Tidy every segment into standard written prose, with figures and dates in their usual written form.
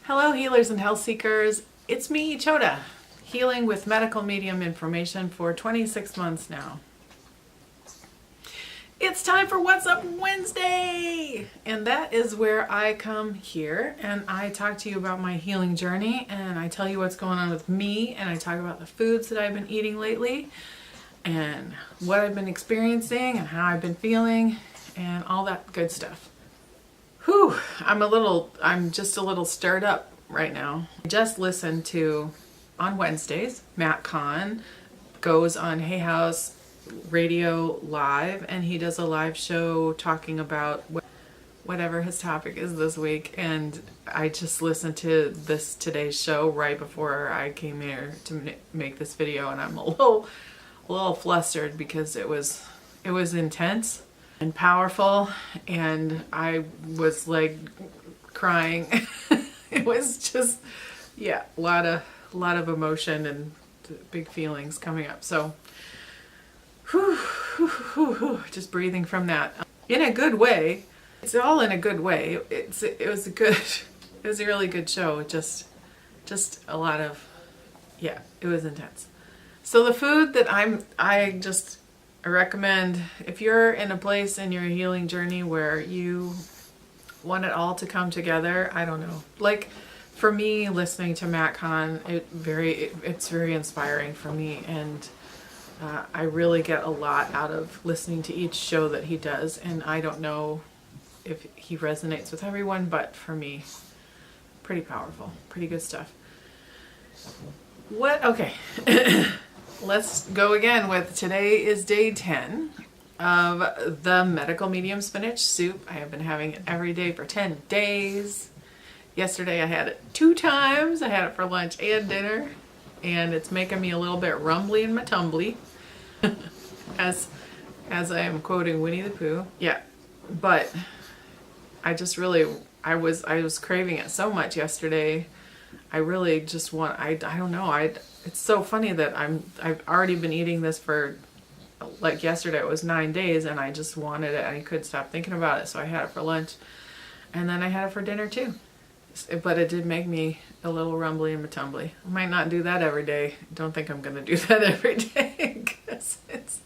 Hello healers and health seekers, it's me Chota, healing with medical medium information for 26 months now. It's time for What's Up Wednesday! And that is where I come here and I talk to you about my healing journey and I tell you what's going on with me and I talk about the foods that I've been eating lately and what I've been experiencing and how I've been feeling and all that good stuff. Whew, I'm just a little stirred up right now. I just listened to, on Wednesdays, Matt Kahn goes on Hay House Radio Live and he does a live show talking about whatever his topic is this week, and I just listened to today's show right before I came here to make this video, and I'm a little flustered because it was intense and powerful and I was like crying. It was just, yeah, a lot of emotion and big feelings coming up. So just breathing from that in a good way. It's all in a good way. It was a really good show. Just a lot of, yeah, it was intense. So the food that I recommend, if you're in a place in your healing journey where you want it all to come together, I don't know. Like for me, listening to Matt Kahn, it's very inspiring for me, and I really get a lot out of listening to each show that he does, and I don't know if he resonates with everyone, but for me, pretty powerful, pretty good stuff. Okay. Let's go again with today is day 10 of the Medical Medium Spinach Soup. I have been having it every day for 10 days. Yesterday I had it 2 times. I had it for lunch and dinner, and it's making me a little bit rumbly in my tumbly as I am quoting Winnie the Pooh. Yeah, but I was craving it so much yesterday. I really just want, I don't know, it's so funny that I've already been eating this for, like yesterday it was 9 days, and I just wanted it and I couldn't stop thinking about it, so I had it for lunch and then I had it for dinner too. But it did make me a little rumbly and tumbly. I might not do that every day. Don't think I'm gonna do that every day because it's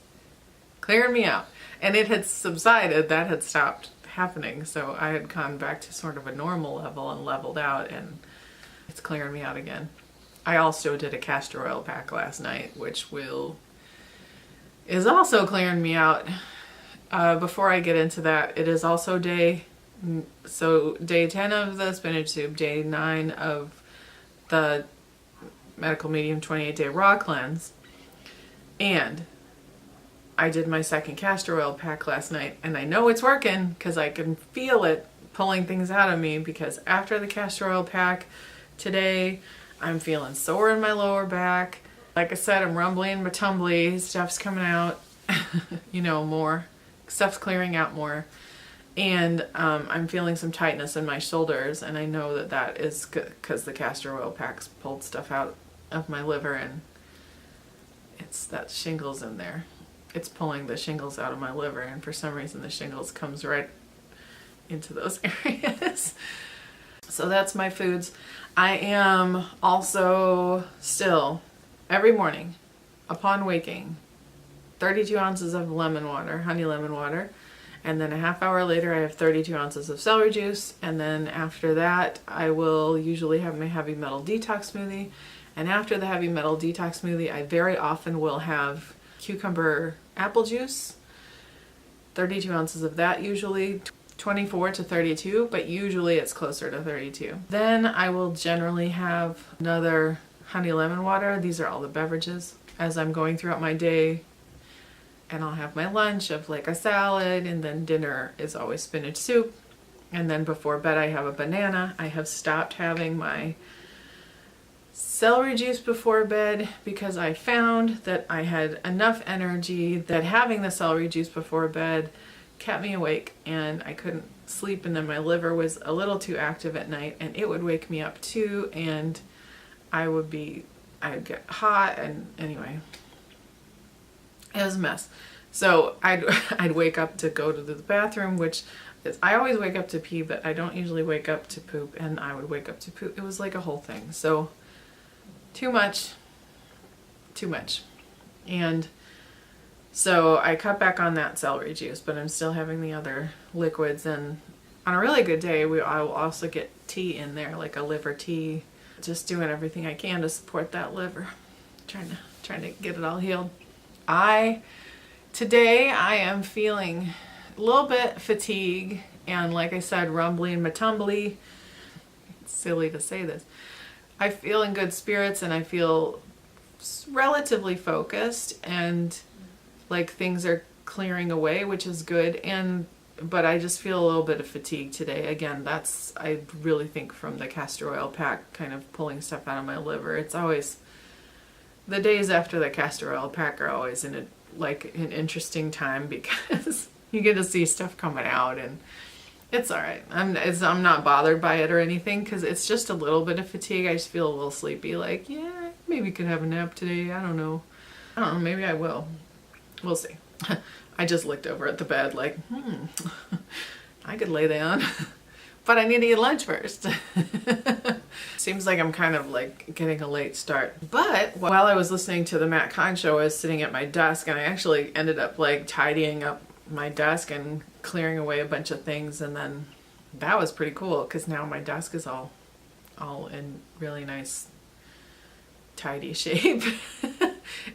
clearing me out. And it had subsided, that had stopped happening, so I had gone back to sort of a normal level and leveled out, and it's clearing me out again. I also did a castor oil pack last night, which is also clearing me out. Before I get into that, it is also day 10 of the spinach soup, day 9 of the Medical Medium 28-day raw cleanse, and I did my second castor oil pack last night, and I know it's working because I can feel it pulling things out of me, because after the castor oil pack today, I'm feeling sore in my lower back. Like I said, I'm rumbling my tumbly, stuff's coming out, more. Stuff's clearing out more. And I'm feeling some tightness in my shoulders, and I know that is because the castor oil packs pulled stuff out of my liver, and it's that shingles in there. It's pulling the shingles out of my liver, and for some reason the shingles comes right into those areas. So that's my foods. I am also still, every morning, upon waking, 32 ounces of lemon water, honey lemon water, and then a half hour later I have 32 ounces of celery juice, and then after that I will usually have my heavy metal detox smoothie, and after the heavy metal detox smoothie I very often will have cucumber apple juice, 32 ounces of that usually, 24 to 32, but usually it's closer to 32. Then I will generally have another honey lemon water. These are all the beverages as I'm going throughout my day. And I'll have my lunch of like a salad, and then dinner is always spinach soup. And then before bed I have a banana. I have stopped having my celery juice before bed because I found that I had enough energy that having the celery juice before bed kept me awake and I couldn't sleep, and then my liver was a little too active at night and it would wake me up too, and I'd get hot, and anyway, it was a mess. So I'd wake up to go to the bathroom, which I always wake up to pee, but I don't usually wake up to poop, and I would wake up to poop. It was like a whole thing. So too much. And so I cut back on that celery juice, but I'm still having the other liquids. And on a really good day, I will also get tea in there, like a liver tea. Just doing everything I can to support that liver. Trying to get it all healed. Today I am feeling a little bit fatigue and, like I said, rumbly and matumbly. It's silly to say this. I feel in good spirits and I feel relatively focused and like things are clearing away, which is good. But I just feel a little bit of fatigue today. Again, that's, I really think, from the castor oil pack kind of pulling stuff out of my liver. It's always, the days after the castor oil pack are always an interesting time because you get to see stuff coming out, and it's all right. I'm not bothered by it or anything because it's just a little bit of fatigue. I just feel a little sleepy. Like, yeah, maybe could have a nap today. I don't know. Maybe I will. We'll see. I just looked over at the bed like, I could lay down, but I need to eat lunch first. Seems like I'm kind of like getting a late start. But while I was listening to the Matt Kahn show, I was sitting at my desk and I actually ended up like tidying up my desk and clearing away a bunch of things. And then that was pretty cool because now my desk is all in really nice, tidy shape.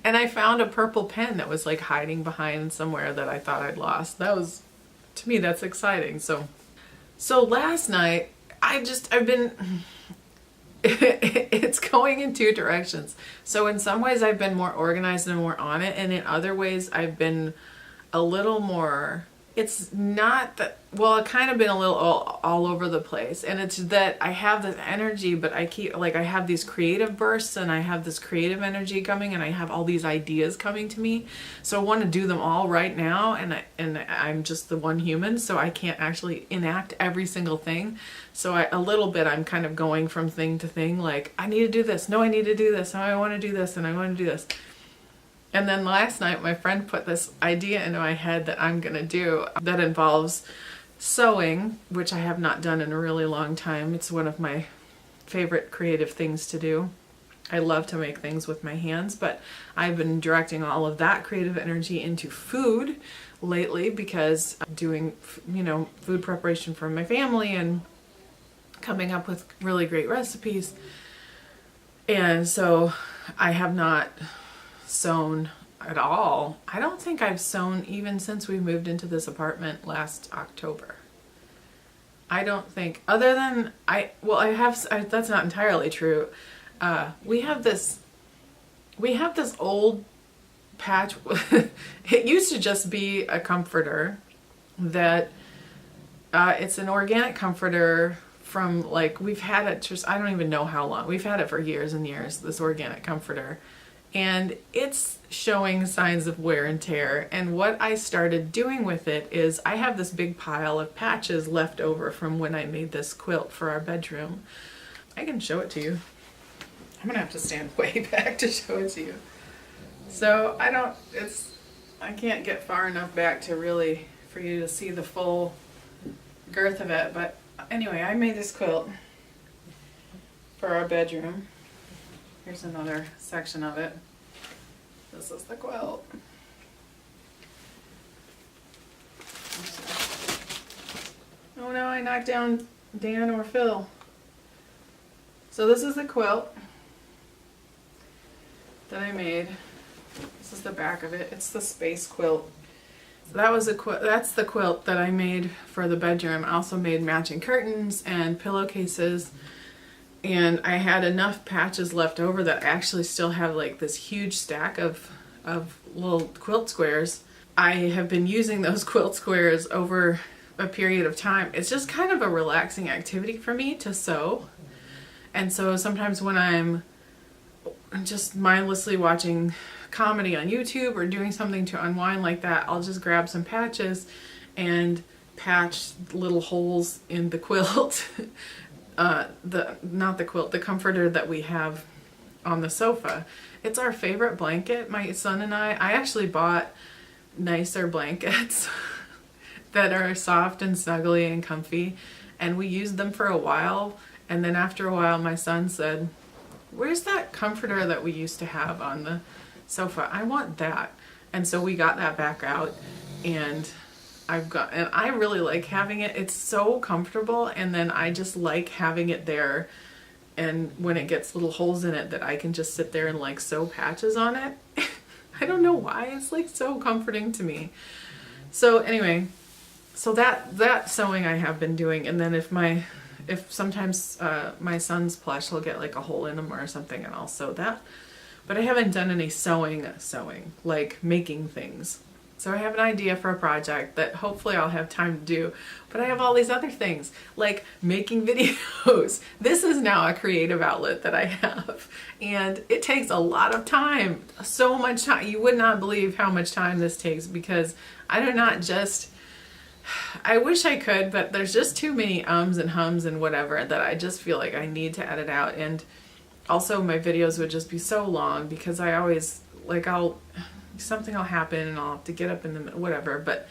And I found a purple pen that was like hiding behind somewhere that I thought I'd lost. That was, to me, that's exciting. So last night, I've been, it's going in two directions. So in some ways I've been more organized and more on it. And in other ways I've been a little more, it's not that, well, I've kind of been a little all over the place. And it's that I have this energy, but I have these creative bursts and I have this creative energy coming and I have all these ideas coming to me. So I want to do them all right now. And I'm just the one human, so I can't actually enact every single thing. So I'm kind of going from thing to thing. Like, I need to do this. No, I need to do this. No, I want to do this. And I want to do this. And then last night, my friend put this idea into my head that I'm going to do that involves sewing, which I have not done in a really long time. It's one of my favorite creative things to do. I love to make things with my hands, but I've been directing all of that creative energy into food lately because I'm doing, food preparation for my family and coming up with really great recipes. And so I have not sewn at all. I don't think I've sewn even since we moved into this apartment last October. I don't think, other than that's not entirely true. We have this old patch. It used to just be a comforter that it's an organic comforter from, like, we've had it just, I don't even know how long. We've had it for years and years, this organic comforter. And it's showing signs of wear and tear. And what I started doing with it is I have this big pile of patches left over from when I made this quilt for our bedroom. I can show it to you. I'm gonna have to stand way back to show it to you. So I can't get far enough back to really, for you to see the full girth of it. But anyway, I made this quilt for our bedroom. Here's another section of it. This is the quilt. Oh no, I knocked down Dan or Phil. So this is the quilt that I made. This is the back of it. It's the space quilt. So that's the quilt that I made for the bedroom. I also made matching curtains and pillowcases. And I had enough patches left over that I actually still have like this huge stack of little quilt squares. I have been using those quilt squares over a period of time. It's just kind of a relaxing activity for me to sew. And so sometimes when I'm just mindlessly watching comedy on YouTube or doing something to unwind like that, I'll just grab some patches and patch little holes in the quilt. The comforter that we have on the sofa. It's our favorite blanket. My son and I actually bought nicer blankets that are soft and snuggly and comfy. And we used them for a while. And then after a while, my son said, "Where's that comforter that we used to have on the sofa? I want that." And so we got that back out, and I really like having it. It's so comfortable, and then I just like having it there. And when it gets little holes in it, that I can just sit there and like sew patches on it. I don't know why, it's like so comforting to me. So anyway, so that sewing I have been doing, and then if sometimes my son's plush will get like a hole in them or something, and I'll sew that. But I haven't done any sewing, like making things. So I have an idea for a project that hopefully I'll have time to do. But I have all these other things, like making videos. This is now a creative outlet that I have. And it takes a lot of time, so much time. You would not believe how much time this takes, because I do not just... I wish I could, but there's just too many ums and hums and whatever that I just feel like I need to edit out. And also my videos would just be so long, because I always, like, something will happen and I'll have to get up in the middle, whatever. But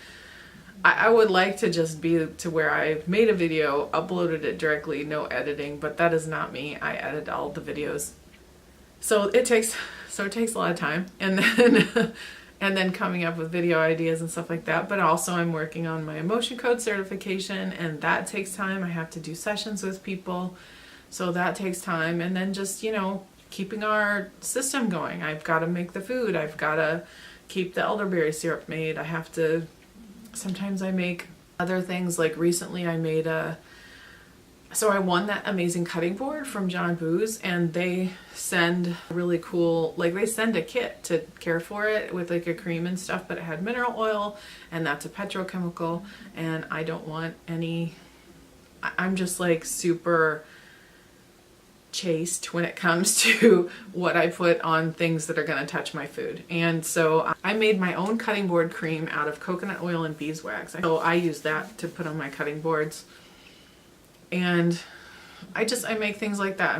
I would like to just be to where I've made a video, uploaded it directly, no editing, but that is not me. I edit all the videos. So it takes a lot of time. And then and then coming up with video ideas and stuff like that. But also I'm working on my emotion code certification, and that takes time. I have to do sessions with people, so that takes time. And then just, keeping our system going. I've got to make the food. I've got to keep the elderberry syrup made. Sometimes I make other things. Like recently I made so I won that amazing cutting board from John Booz, and they send really cool, they send a kit to care for it with like a cream and stuff, but it had mineral oil, and that's a petrochemical, and I don't want any, I'm just like super chaste when it comes to what I put on things that are going to touch my food. And so I made my own cutting board cream out of coconut oil and beeswax. So I use that to put on my cutting boards. And I make things like that.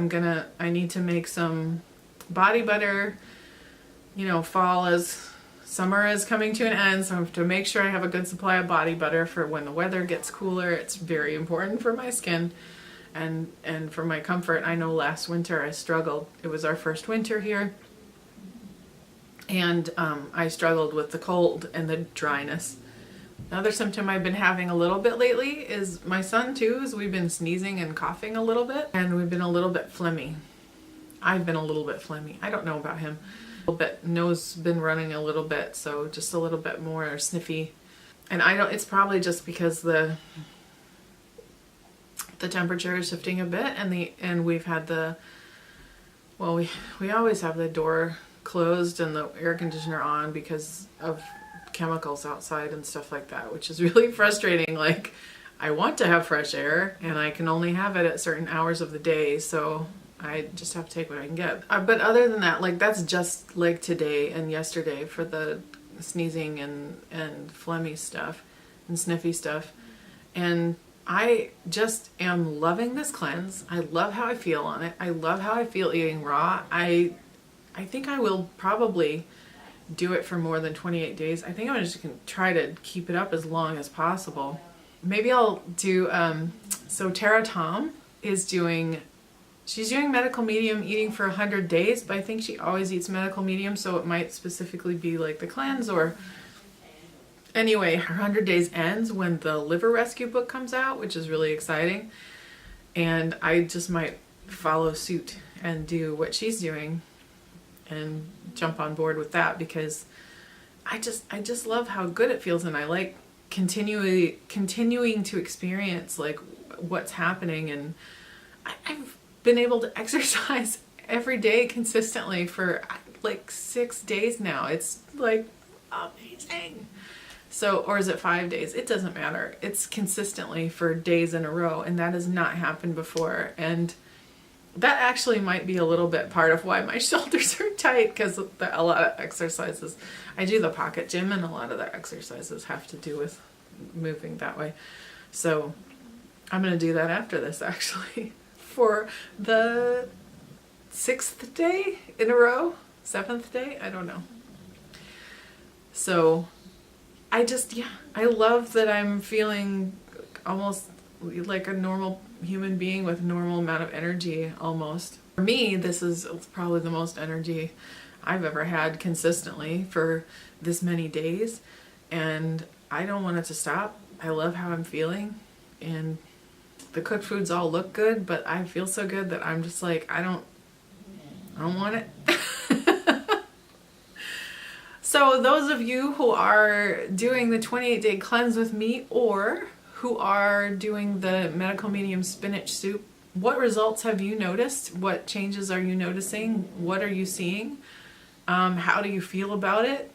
I need to make some body butter. Summer is coming to an end, so I have to make sure I have a good supply of body butter for when the weather gets cooler. It's very important for my skin and for my comfort. I know last winter I struggled. It was our first winter here, and I struggled with the cold and the dryness. Another symptom I've been having a little bit lately is my son too, is we've been sneezing and coughing a little bit, and we've been a little bit phlegmy. I've been a little bit phlegmy. I don't know about him. A little bit, nose been running a little bit, so just a little bit more sniffy. And it's probably just because the temperature is shifting a bit, and we've had we always have the door closed and the air conditioner on because of chemicals outside and stuff like that, which is really frustrating. Like, I want to have fresh air, and I can only have it at certain hours of the day, so I just have to take what I can get. But other than that, that's just like today and yesterday for the sneezing and phlegmy stuff and sniffy stuff. And I just am loving this cleanse. I love how I feel on it. I love how I feel eating raw. I think I will probably do it for more than 28 days. I think I'm just going to try to keep it up as long as possible. Maybe I'll do, so Tara Tom is she's doing medical medium eating for 100 days, but I think she always eats medical medium, so it might specifically be like the cleanse or... Anyway, her 100 days ends when the liver rescue book comes out, which is really exciting. And I just might follow suit and do what she's doing and jump on board with that, because I just love how good it feels, and I like continuing to experience like what's happening. And I've been able to exercise every day consistently for like 6 days now. It's like amazing. So, or is it 5 days? It doesn't matter. It's consistently for days in a row, and that has not happened before. And that actually might be a little bit part of why my shoulders are tight, because a lot of exercises, I do the pocket gym, and a lot of the exercises have to do with moving that way. So I'm going to do that after this, actually, for the 6th day in a row, 7th day, I don't know. So yeah, I love that I'm feeling almost like a normal human being with a normal amount of energy almost. For me, this is probably the most energy I've ever had consistently for this many days, and I don't want it to stop. I love how I'm feeling, and the cooked foods all look good, but I feel so good that I'm just like, I don't want it. So those of you who are doing the 28-day cleanse with me, or who are doing the medical medium spinach soup, what results have you noticed? What changes are you noticing? What are you seeing? How do you feel about it?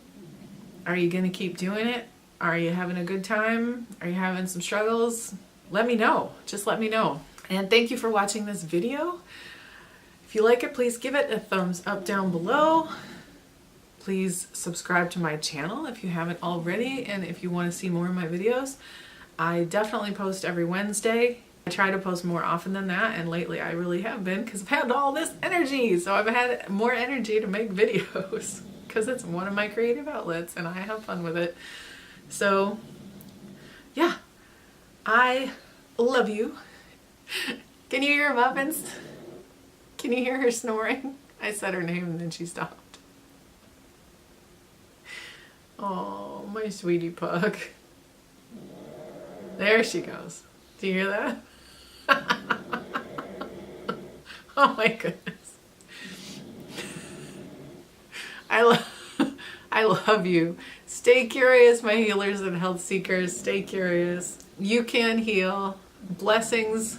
Are you going to keep doing it? Are you having a good time? Are you having some struggles? Let me know. Just let me know. And thank you for watching this video. If you like it, please give it a thumbs up down below. Please subscribe to my channel if you haven't already, and if you want to see more of my videos. I definitely post every Wednesday. I try to post more often than that, and lately I really have been because I've had all this energy. So I've had more energy to make videos because it's one of my creative outlets and I have fun with it. So yeah, I love you. Can you hear Muffins? Can you hear her snoring? I said her name and then she stopped. Oh, my sweetie pug. There she goes. Do you hear that? Oh my goodness. I love you. Stay curious, my healers and health seekers. Stay curious. You can heal. Blessings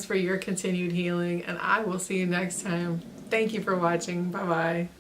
for your continued healing, and I will see you next time. Thank you for watching. Bye-bye.